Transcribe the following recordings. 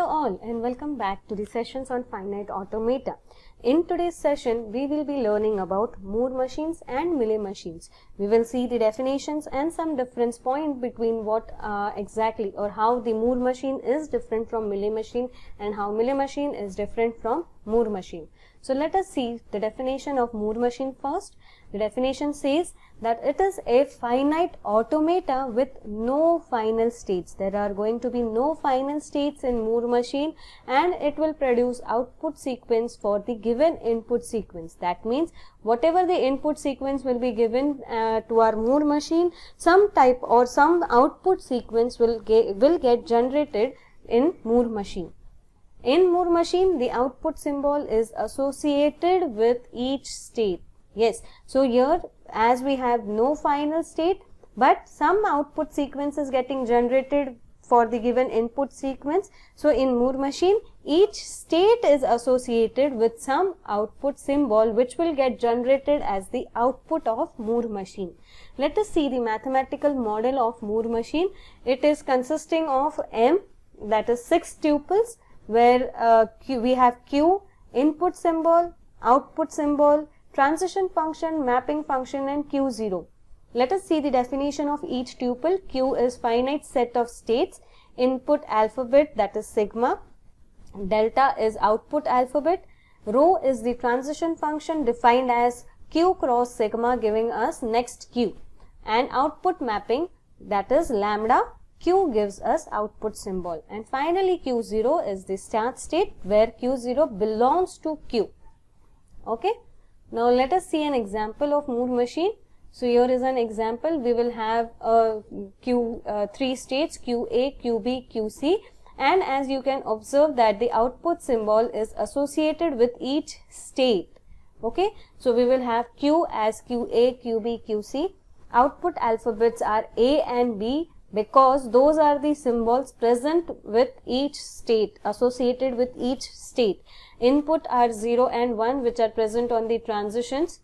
all and welcome back to the sessions on finite automata. In today's session, we will be learning about Moore machines and Mealy machines. We will see the definitions and some difference point between what exactly or how the Moore machine is different from Mealy machine and how Mealy machine is different from Moore machine. So let us see the definition of Moore machine first. The definition says that it is a finite automata with no final states. There are going to be no final states in Moore machine and it will produce output sequence for the given input sequence. That means whatever the input sequence will be given to our Moore machine, some type or some output sequence will get generated in Moore machine. In Moore machine, the output symbol is associated with each state. Yes, so here as we have no final state, but some output sequence is getting generated for the given input sequence. So in Moore machine, each state is associated with some output symbol which will get generated as the output of Moore machine. Let us see the mathematical model of Moore machine. It is consisting of M, that is 6 tuples, where we have Q, input symbol, output symbol, transition function, mapping function and Q0. Let us see the definition of each tuple. Q is finite set of states, input alphabet, that is sigma, delta is output alphabet, rho is the transition function defined as Q cross sigma giving us next Q, and output mapping, that is lambda, Q gives us output symbol, and finally Q0 is the start state where Q0 belongs to Q. Okay. Now let us see an example of Moore machine. So here is an example. We will have three states QA, QB, QC, and as you can observe that the output symbol is associated with each state. Okay, so we will have Q as QA, QB, QC. Output alphabets are A and B because those are the symbols present with each state, associated with each state. Input are 0 and 1 which are present on the transitions,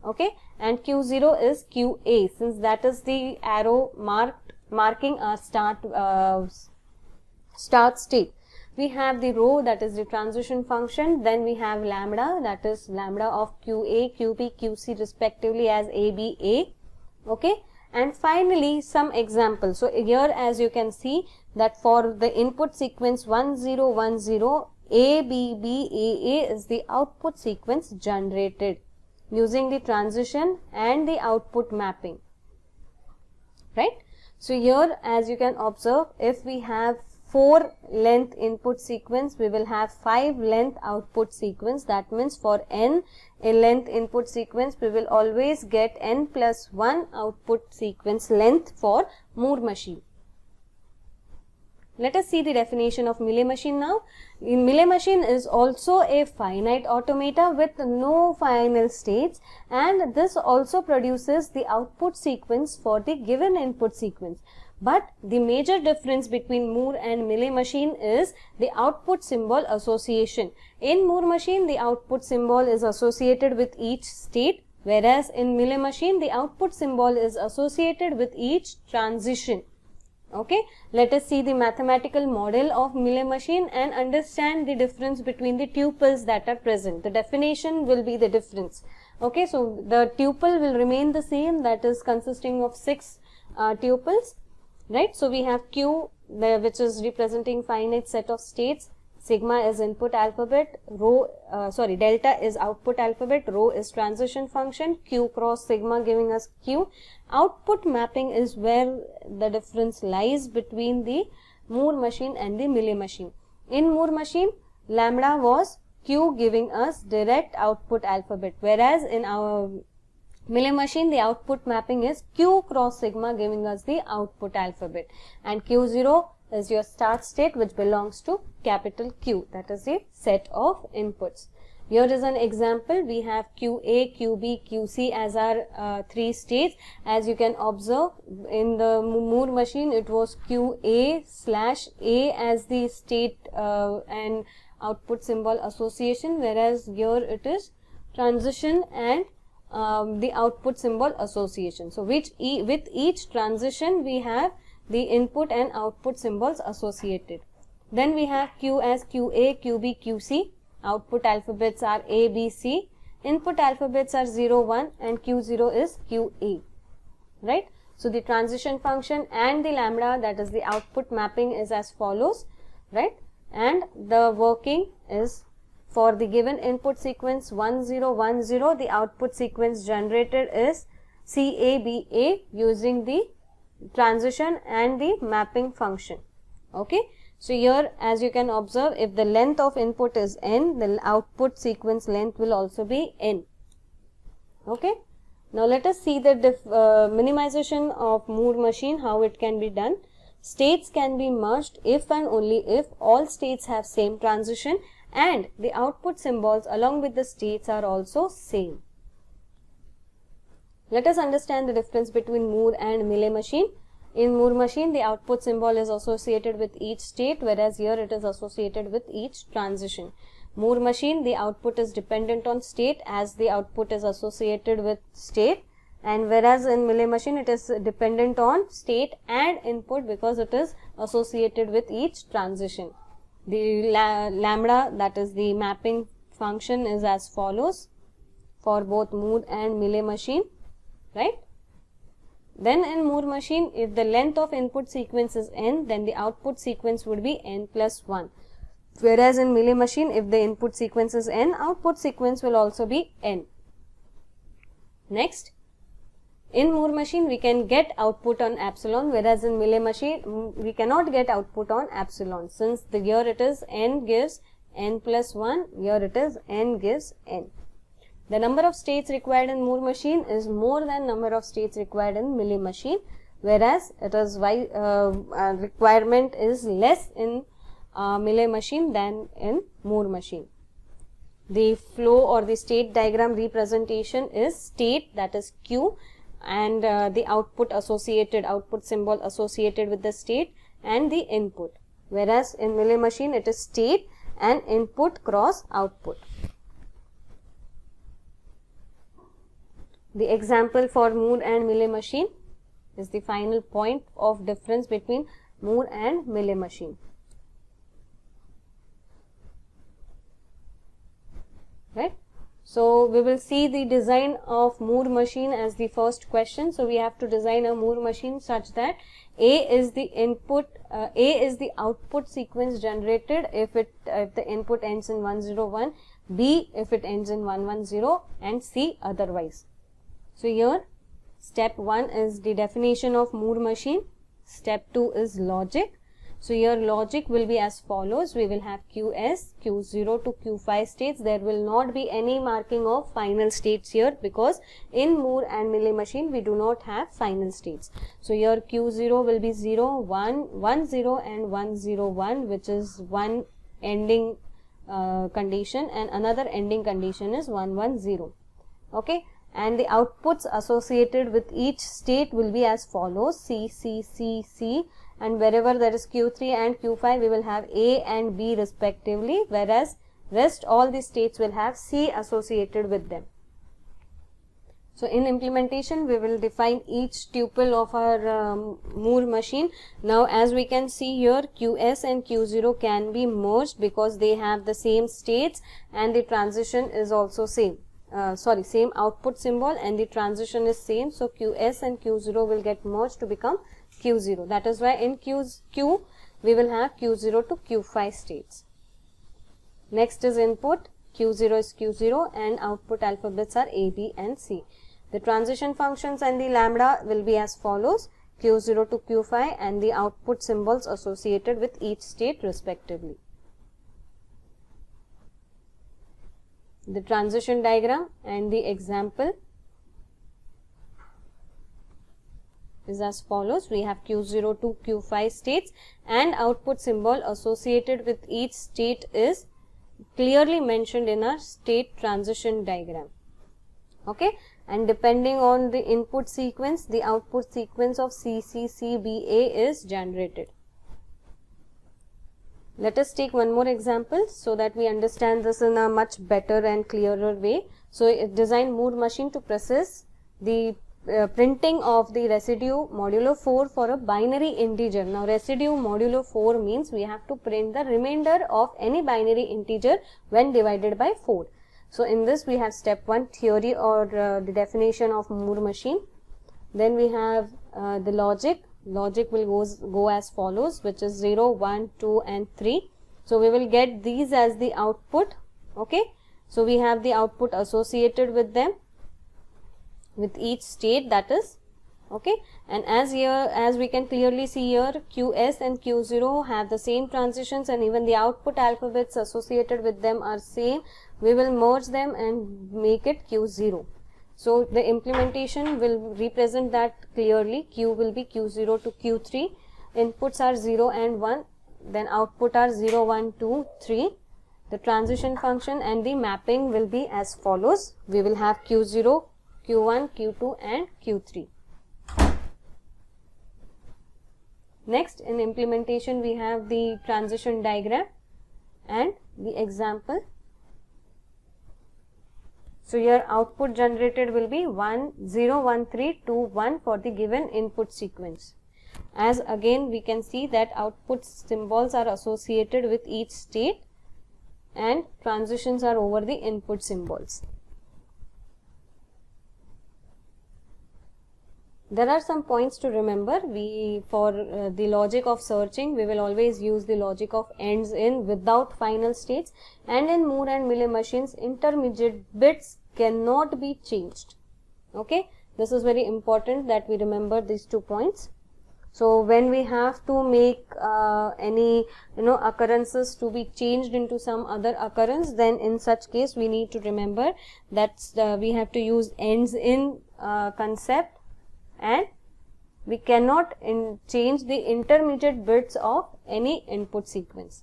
okay, and Q0 is QA since that is the arrow marking our start state. We have the rho, that is the transition function, then we have lambda, that is lambda of QA, QB, QC respectively as AB, A, okay, and finally some examples. So here as you can see that for the input sequence 1010, ABB is the output sequence generated using the transition and the output mapping, right? So here as you can observe, if we have 4 length input sequence, we will have 5 length output sequence. That means for n in length input sequence, we will always get n plus 1 output sequence length for Moore machine. Let us see the definition of Mealy machine now. In Mealy machine is also a finite automata with no final states, and this also produces the output sequence for the given input sequence. But the major difference between Moore and Mealy machine is the output symbol association. In Moore machine, the output symbol is associated with each state, whereas in Mealy machine, the output symbol is associated with each transition. Okay, let us see the mathematical model of Mealy machine and understand the difference between the tuples that are present. The definition will be the difference. Okay, so the tuple will remain the same, that is consisting of 6 tuples, right? So we have Q, which is representing finite set of states, sigma is input alphabet, delta is output alphabet, rho is transition function, Q cross sigma giving us Q. Output mapping is where the difference lies between the Moore machine and the Mealy machine. In Moore machine, lambda was Q giving us direct output alphabet, whereas in our Mealy machine, the output mapping is Q cross sigma giving us the output alphabet, and Q0 is your start state which belongs to capital Q, that is a set of inputs. Here is an example. We have QA, QB, QC as our 3 states. As you can observe in the Moore machine, it was QA/A as the state and output symbol association, whereas here it is transition and the output symbol association. So with each transition we have the input and output symbols associated. Then we have Q as QA, QB, QC. Output alphabets are A, B, C. Input alphabets are 0, 1 and Q0 is QA, right? So the transition function and the lambda, that is the output mapping, is as follows, right? And the working is for the given input sequence 1, 0, 1, 0, the output sequence generated is CABA using the transition and the mapping function. Okay. So here, as you can observe, if the length of input is n, the output sequence length will also be n. Okay. Now let us see the minimization of Moore machine, how it can be done. States can be merged if and only if all states have same transition and the output symbols along with the states are also same. Let us understand the difference between Moore and Mealy machine. In Moore machine, the output symbol is associated with each state, whereas here it is associated with each transition. Moore machine, the output is dependent on state as the output is associated with state, and whereas in Mealy machine it is dependent on state and input because it is associated with each transition. The lambda, that is the mapping function, is as follows for both Moore and Mealy machine, right? Then in Moore machine, if the length of input sequence is n, then the output sequence would be n plus 1. Whereas in Mealy machine, if the input sequence is n, output sequence will also be n. Next, in Moore machine, we can get output on epsilon, whereas in Mealy machine, we cannot get output on epsilon. Since here it is n gives n plus 1, here it is n gives n. The number of states required in Moore machine is more than number of states required in Mealy machine, whereas it is requirement is less in Mealy machine than in Moore machine. The flow or the state diagram representation is state, that is Q, and the output symbol associated with the state and the input, whereas in Mealy machine it is state and input cross output. The example for Moore and Mealy machine is the final point of difference between Moore and Mealy machine. Right? So we will see the design of Moore machine as the first question. So we have to design a Moore machine such that A is the input, A is the output sequence generated if the input ends in 101, B if it ends in 110, and C otherwise. So here step 1 is the definition of Moore machine, step 2 is logic. So here logic will be as follows. We will have QS, Q0 to Q5 states. There will not be any marking of final states here because in Moore and Mealy machine we do not have final states. So here Q0 will be 0, 1, 1, 0 and 1, 0, 1, which is one ending condition, and another ending condition is 1, 1, 0. Okay. And the outputs associated with each state will be as follows: C, C, C, C, and wherever there is Q3 and Q5 we will have A and B respectively, whereas rest all the states will have C associated with them. So in implementation we will define each tuple of our Moore machine. Now as we can see here, QS and Q0 can be merged because they have the same states and the transition is also same. Same output symbol and the transition is same. So QS and Q0 will get merged to become Q0. That is why in Q we will have Q0 to Q5 states. Next is input. Q0 is Q0 and output alphabets are A, B and C. The transition functions and the lambda will be as follows: Q0 to Q5 and the output symbols associated with each state respectively. The transition diagram and the example is as follows. We have Q0 to Q5 states and output symbol associated with each state is clearly mentioned in our state transition diagram. Okay, and depending on the input sequence, the output sequence of CCCBA is generated. Let us take one more example so that we understand this in a much better and clearer way. So design Moore machine to process the printing of the residue modulo 4 for a binary integer. Now residue modulo 4 means we have to print the remainder of any binary integer when divided by 4. So in this we have step 1, theory or the definition of Moore machine. Then we have the logic. Logic will go as follows, which is 0, 1, 2 and 3. So we will get these as the output. Okay, so we have the output associated with them, with each state, that is. Okay, and as we can clearly see here, QS and Q0 have the same transitions, and even the output alphabets associated with them are same. We will merge them and make it Q0. So the implementation will represent that clearly. Q will be Q0 to Q3. Inputs are 0 and 1. Then output are 0, 1, 2, 3. The transition function and the mapping will be as follows. We will have Q0, Q1, Q2 and Q3. Next, in implementation we have the transition diagram and the example. So your output generated will be 1, 0, 1, 3, 2, 1 for the given input sequence. As again we can see that output symbols are associated with each state and transitions are over the input symbols. There are some points to remember. For the logic of searching, we will always use the logic of ends in without final states, and in Moore and Mealy machines, intermediate bits cannot be changed. Okay, this is very important that we remember these 2 points. So when we have to make any occurrences to be changed into some other occurrence, then in such case we need to remember that we have to use ends in concept, and we cannot change the intermediate bits of any input sequence.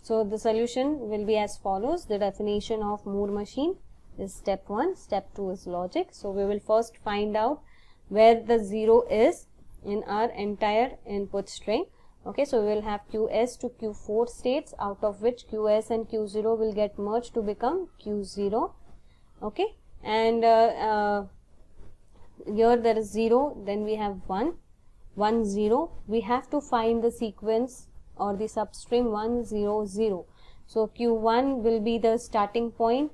So the solution will be as follows. The definition of Moore machine is step 1, step 2 is logic. So we will first find out where the 0 is in our entire input string. Okay, so we will have QS to Q4 states, out of which QS and Q0 will get merged to become Q0. Okay, and here there is 0, then we have 1, 1, 0. We have to find the sequence or the substring 1, 0, 0. So Q1 will be the starting point,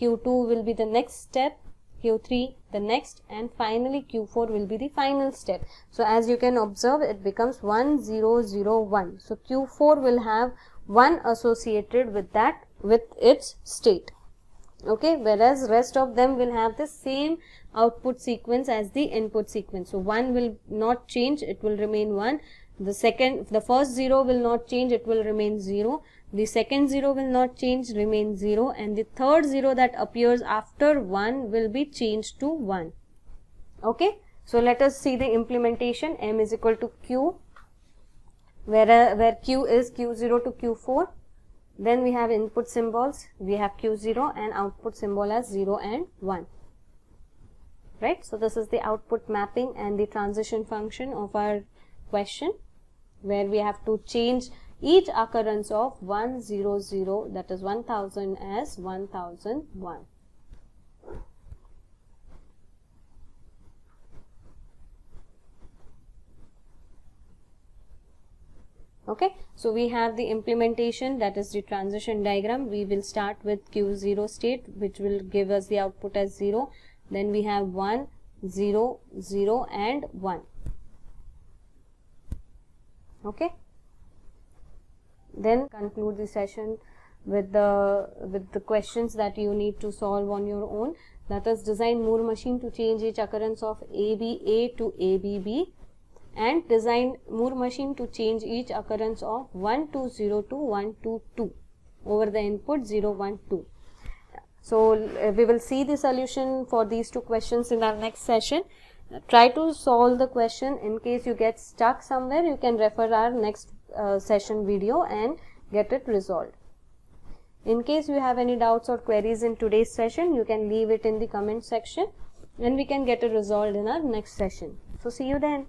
Q2 will be the next step, Q3 the next, and finally Q4 will be the final step. So as you can observe, it becomes 1, 0, 0, 1. So Q4 will have 1 associated with that, with its state. Okay, whereas rest of them will have the same output sequence as the input sequence. So 1 will not change, it will remain 1. The first 0 will not change, it will remain 0. The second 0 will not change, remain 0, and the third 0 that appears after 1 will be changed to 1. Okay, so let us see the implementation. M is equal to Q, where Q is Q0 to Q4. Then we have input symbols, we have Q0 and output symbol as 0 and 1. Right, so this is the output mapping and the transition function of our question, where we have to change each occurrence of 1, 0, 0, that is 1000 as 1001. Okay, so we have the implementation, that is the transition diagram. We will start with Q0 state, which will give us the output as 0. Then we have 1, 0, 0 and 1. Okay, then conclude the session with the questions that you need to solve on your own. That is, design Moore machine to change each occurrence of ABA to ABB, and design Moore machine to change each occurrence of 120 to 122 over the input 0, 1, 2. So we will see the solution for these 2 questions in our next session. Try to solve the question. In case you get stuck somewhere, you can refer our next session video and get it resolved. In case you have any doubts or queries in today's session, you can leave it in the comment section and we can get it resolved in our next session. So see you then.